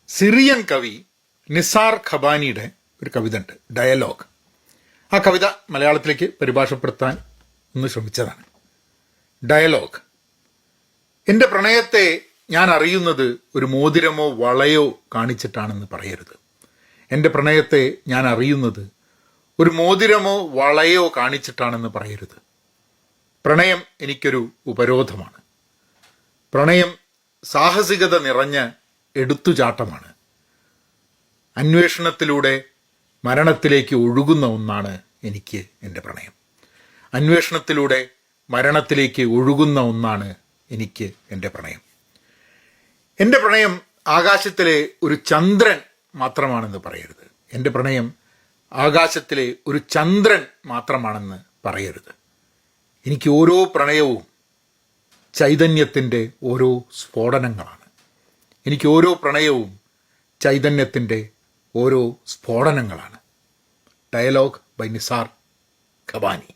Syrian കവി നിസാർ ഖബാനിയുടെ ഒരു കവിത ഉണ്ട്, ഡയലോഗ്. ആ കവിത മലയാളത്തിലേക്ക് പരിഭാഷപ്പെടുത്താൻ ഒന്ന് ശ്രമിച്ചതാണ്. ഡയലോഗ്. എൻ്റെ പ്രണയത്തെ ഞാൻ അറിയുന്നത് ഒരു മോതിരമോ വളയോ കാണിച്ചിട്ടാണെന്ന് പറയരുത്. എൻ്റെ പ്രണയത്തെ ഞാൻ അറിയുന്നത് ഒരു മോതിരമോ വളയോ കാണിച്ചിട്ടാണെന്ന് പറയരുത്. പ്രണയം എനിക്കൊരു ഉപരോധമാണ്. പ്രണയം സാഹസികത നിറഞ്ഞ എടുത്തുചാട്ടമാണ്. അന്വേഷണത്തിലൂടെ മരണത്തിലേക്ക് ഒഴുകുന്ന ഒന്നാണ് എനിക്ക് എൻ്റെ പ്രണയം. അന്വേഷണത്തിലൂടെ മരണത്തിലേക്ക് ഒഴുകുന്ന ഒന്നാണ് എനിക്ക് എൻ്റെ പ്രണയം. എൻ്റെ പ്രണയം ആകാശത്തിലെ ഒരു ചന്ദ്രൻ മാത്രമാണെന്ന് പറയരുത്. എൻ്റെ പ്രണയം ആകാശത്തിലെ ഒരു ചന്ദ്രൻ മാത്രമാണെന്ന് പറയരുത്. എനിക്ക് ഓരോ പ്രണയവും ചൈതന്യത്തിൻ്റെ ഓരോ സ്ഫോടനങ്ങളാണ്. എനിക്ക് ഓരോ പ്രണയവും ചൈതന്യത്തിൻ്റെ ഓരോ സ്ഫോടനങ്ങളാണ്. Dialogue by Nizar Kapany.